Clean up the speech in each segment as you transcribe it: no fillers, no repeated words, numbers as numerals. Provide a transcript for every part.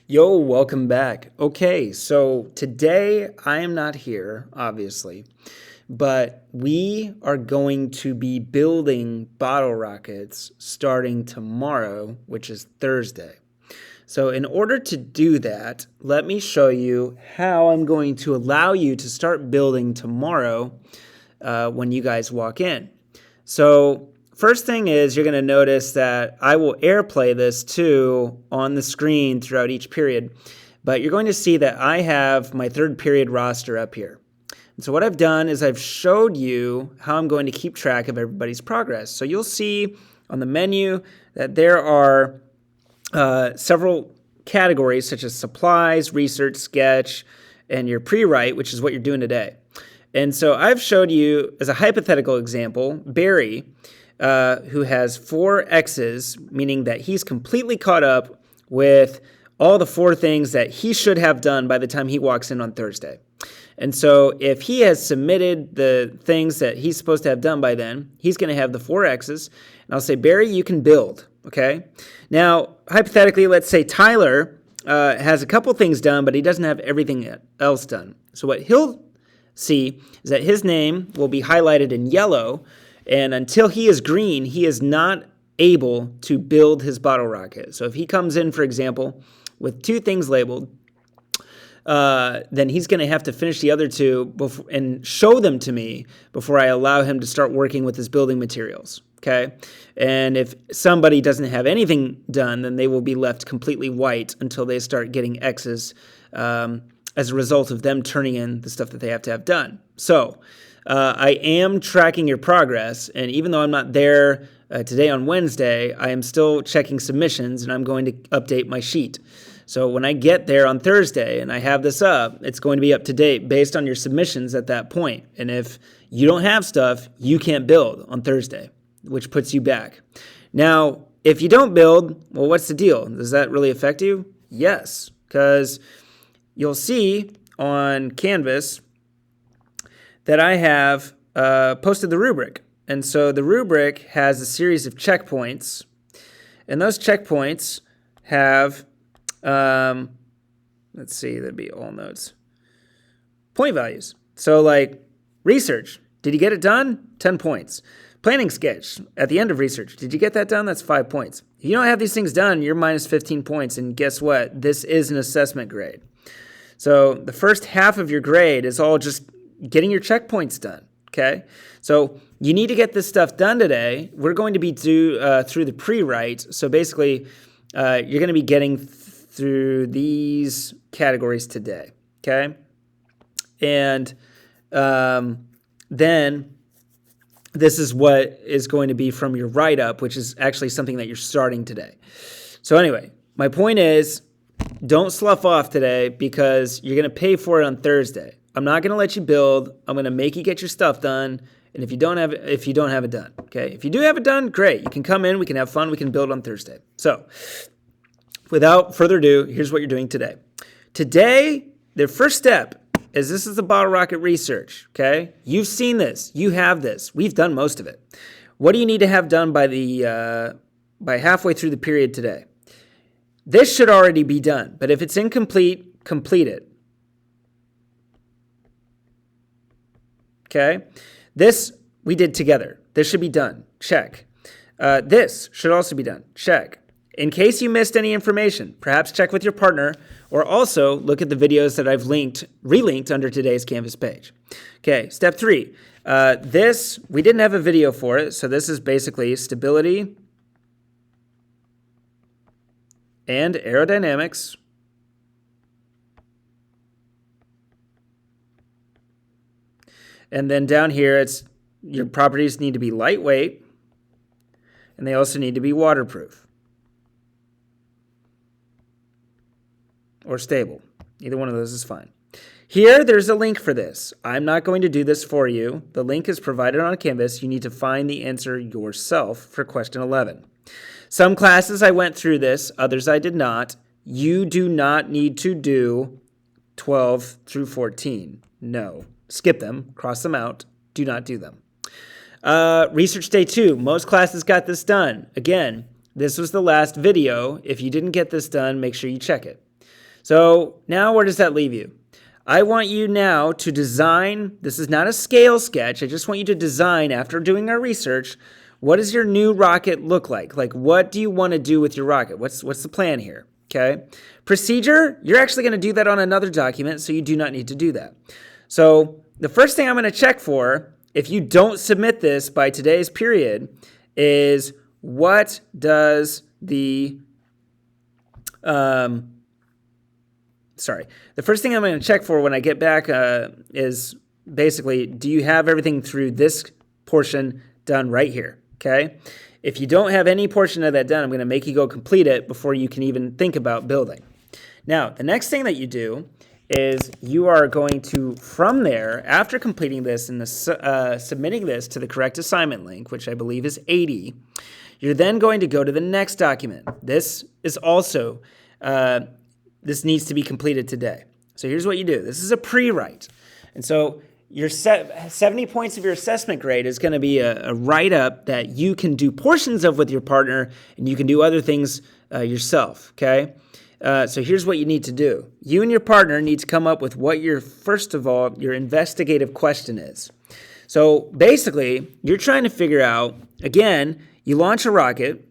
Yo, welcome back. Okay, so today I am not here, obviously, but we are going to be building bottle rockets starting tomorrow, which is Thursday. So, in order to do that, let me show you how I'm going to allow you to start building tomorrow when you guys walk in. So, first thing is you're going to notice that I will AirPlay this too on the screen throughout each period, but you're going to see that I have my third period roster up here. And so what I've done is I've showed you how I'm going to keep track of everybody's progress. So you'll see on the menu that there are several categories such as supplies, research, sketch, and your pre-write, which is what you're doing today. And so I've showed you, as a hypothetical example, Barry, who has 4 X's, meaning that he's completely caught up with all the 4 things that he should have done by the time he walks in on Thursday. And so if he has submitted the things that he's supposed to have done by then, he's going to have the 4 X's. And I'll say, Barry, you can build, okay? Now, hypothetically, let's say Tyler has a couple things done, but he doesn't have everything else done. So what he'll see is that his name will be highlighted in yellow, and until he is green, he is not able to build his bottle rocket. So if he comes in, for example, with 2 things labeled, then he's going to have to finish the other 2 and show them to me before I allow him to start working with his building materials. Okay? And if somebody doesn't have anything done, then they will be left completely white until they start getting X's as a result of them turning in the stuff that they have to have done. So I am tracking your progress, and even though I'm not there today on Wednesday, I am still checking submissions, and I'm going to update my sheet. So when I get there on Thursday and I have this up, it's going to be up to date based on your submissions at that point. And if you don't have stuff, you can't build on Thursday, which puts you back. Now, if you don't build, well, what's the deal? Does that really affect you? Yes, because you'll see on Canvas that I have posted the rubric. And so the rubric has a series of checkpoints, and those checkpoints have, let's see, that'd be all notes, point values. So like research, did you get it done? 10 points. Planning sketch, at the end of research, did you get that done? That's 5 points. If you don't have these things done, you're minus 15 points, and guess what? This is an assessment grade. So the first half of your grade is all just getting your checkpoints done, okay? So you need to get this stuff done today. We're going to be through the pre-write. So basically, you're going to be getting through these categories today, okay? And then this is what is going to be from your write-up, which is actually something that you're starting today. So anyway, my point is, don't slough off today because you're going to pay for it on Thursday. I'm not going to let you build. I'm going to make you get your stuff done. And if you don't have it done, okay? If you do have it done, great. You can come in, we can have fun, we can build on Thursday. So, without further ado, here's what you're doing today. Today, the first step is this is the bottle rocket research, okay? You've seen this. You have this. We've done most of it. What do you need to have done by halfway through the period today? This should already be done, but if it's incomplete, complete it. Okay? This we did together. This should be done. Check. This should also be done. Check. In case you missed any information, perhaps check with your partner or also look at the videos that I've relinked under today's Canvas page. Okay, step 3. This, we didn't have a video for it, so this is basically stability and aerodynamics. And then down here, it's your properties need to be lightweight, and they also need to be waterproof or stable. Either one of those is fine. Here, there's a link for this. I'm not going to do this for you. The link is provided on Canvas. You need to find the answer yourself for question 11. Some classes I went through this, others I did not. You do not need to do 12 through 14. No. Skip them, cross them out, do not do them. Research day 2, most classes got this done. Again, This was the last video. If you didn't get this done, make sure you check it. So now where does that leave you? I want you now to design, this is not a scale sketch, I just want you to design, after doing our research, what does your new rocket look like? Like, what do you want to do with your rocket? What's the plan here? Okay. Procedure, you're actually going to do that on another document, so you do not need to do that. So the first thing I'm going to check for, if you don't submit this by today's period, is what does the, the first thing I'm going to check for when I get back is basically, do you have everything through this portion done right here? Okay. If you don't have any portion of that done, I'm going to make you go complete it before you can even think about building. Now, the next thing that you do is you are going to, from there, after completing this and submitting this to the correct assignment link, which I believe is 80, you're then going to go to the next document. This is also, this needs to be completed today. So here's what you do. This is a pre-write. And so your 70 points of your assessment grade is going to be a write-up that you can do portions of with your partner, and you can do other things yourself, okay? So here's what you need to do. You and your partner need to come up with what first of all, your investigative question is. So basically, you're trying to figure out, again, you launch a rocket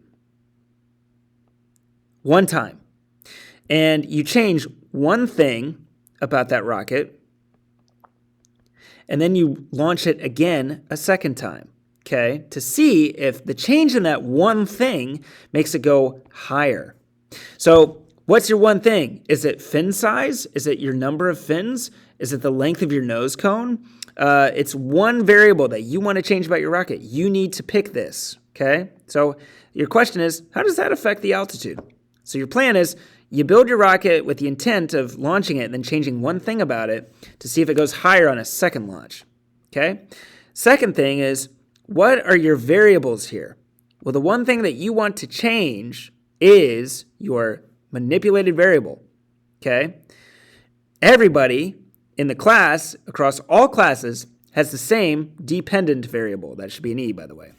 one time, and you change one thing about that rocket, and then you launch it again a second time, okay, to see if the change in that one thing makes it go higher. So what's your one thing? Is it fin size? Is it your number of fins? Is it the length of your nose cone? It's one variable that you want to change about your rocket. You need to pick this, okay? So your question is, how does that affect the altitude? So your plan is, you build your rocket with the intent of launching it and then changing one thing about it to see if it goes higher on a second launch, okay? Second thing is, what are your variables here? Well, the one thing that you want to change is your manipulated variable, okay? Everybody in the class, across all classes, has the same dependent variable. That should be an E, by the way.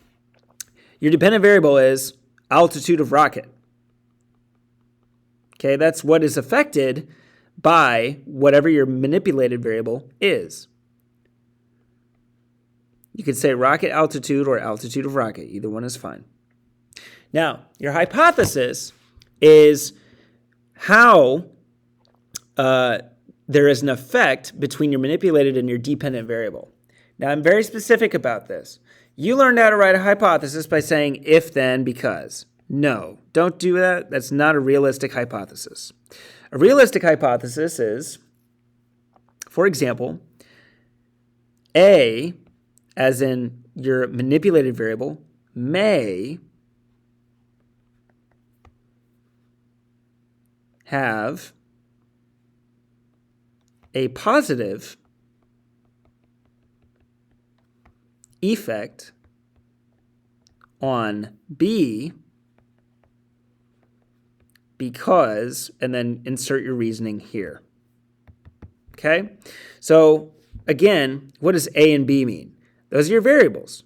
Your dependent variable is altitude of rocket. Okay, that's what is affected by whatever your manipulated variable is. You could say rocket altitude or altitude of rocket. Either one is fine. Now, your hypothesis is how there is an effect between your manipulated and your dependent variable. Now, I'm very specific about this. You learned how to write a hypothesis by saying if, then, because. No, don't do that. That's not a realistic hypothesis. A realistic hypothesis is, for example, A, as in your manipulated variable, may have a positive effect on B because, and then insert your reasoning here. Okay? So again, what does A and B mean? Those are your variables.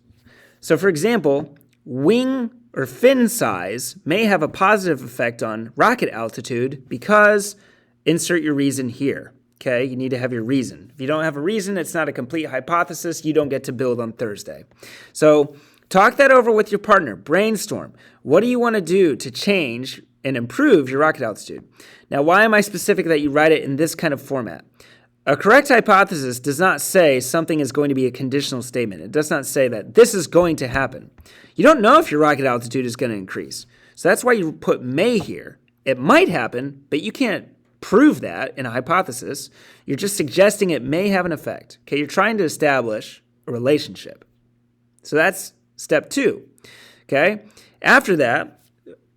So for example, wing or fin size may have a positive effect on rocket altitude because insert your reason here. Okay? You need to have your reason. If you don't have a reason, it's not a complete hypothesis. You don't get to build on Thursday. So talk that over with your partner. Brainstorm. What do you want to do to change and improve your rocket altitude? Now, why am I specific that you write it in this kind of format? A correct hypothesis does not say something is going to be a conditional statement. It does not say that this is going to happen. You don't know if your rocket altitude is going to increase. So that's why you put may here. It might happen, but you can't prove that in a hypothesis. You're just suggesting it may have an effect. Okay, you're trying to establish a relationship. So that's step 2. Okay, after that,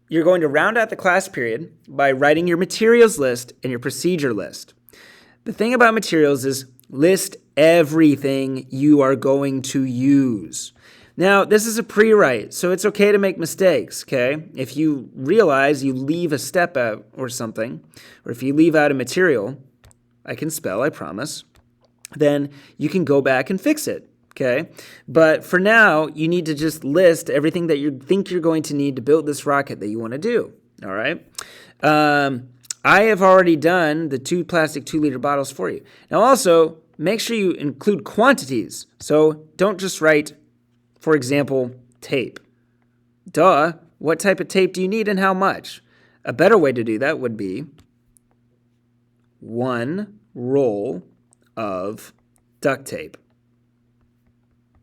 you're going to round out the class period by writing your materials list and your procedure list. The thing about materials is list everything you are going to use. Now, this is a pre-write, so it's okay to make mistakes, okay? If you realize you leave a step out or something, or if you leave out a material, I can spell, I promise, then you can go back and fix it, Okay, but for now, you need to just list everything that you think you're going to need to build this rocket that you want to do. All right. I have already done the 2 plastic 2-liter bottles for you. Now also, make sure you include quantities. So don't just write, for example, tape. Duh, what type of tape do you need and how much? A better way to do that would be 1 roll of duct tape.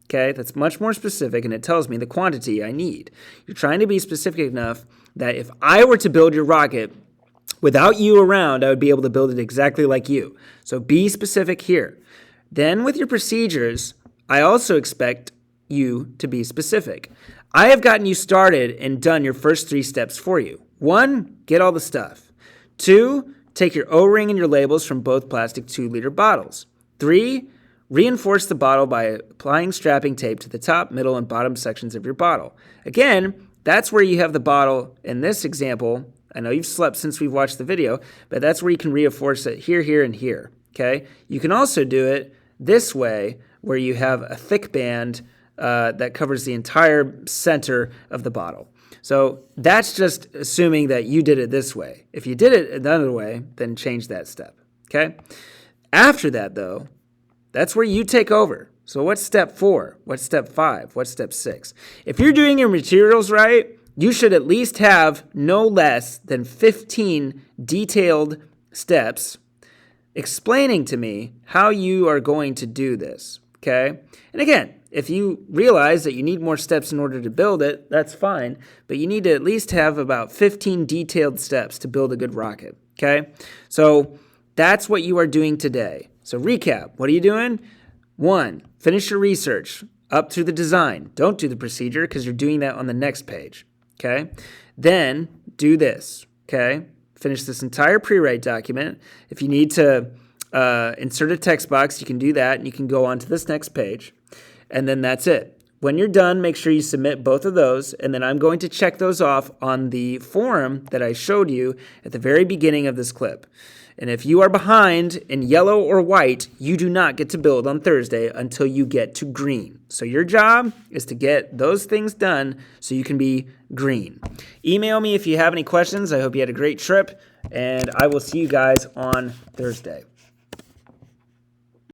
Okay, that's much more specific, and it tells me the quantity I need. You're trying to be specific enough that if I were to build your rocket without you around, I would be able to build it exactly like you. So be specific here. Then with your procedures, I also expect you to be specific. I have gotten you started and done your first 3 steps for you. 1, get all the stuff. 2, take your O-ring and your labels from both plastic 2-liter bottles. 3, reinforce the bottle by applying strapping tape to the top, middle, and bottom sections of your bottle. Again, that's where you have the bottle in this example. I know you've slept since we've watched the video, but that's where you can reinforce it here, here, and here. Okay? You can also do it this way where you have a thick band that covers the entire center of the bottle. So that's just assuming that you did it this way. If you did it another way, then change that step. Okay? After that, though, that's where you take over. So what's step 4? What's step 5? What's step 6? If you're doing your materials right, you should at least have no less than 15 detailed steps explaining to me how you are going to do this, okay? And again, if you realize that you need more steps in order to build it, that's fine, but you need to at least have about 15 detailed steps to build a good rocket, okay? So that's what you are doing today. So recap, what are you doing? 1, finish your research up through the design. Don't do the procedure because you're doing that on the next page, okay? Then do this, okay? Finish this entire pre-write document. If you need to insert a text box, you can do that, and you can go on to this next page, and then that's it. When you're done, make sure you submit both of those, and then I'm going to check those off on the form that I showed you at the very beginning of this clip. And if you are behind in yellow or white, you do not get to build on Thursday until you get to green. So your job is to get those things done so you can be green. Email me if you have any questions. I hope you had a great trip, and I will see you guys on Thursday.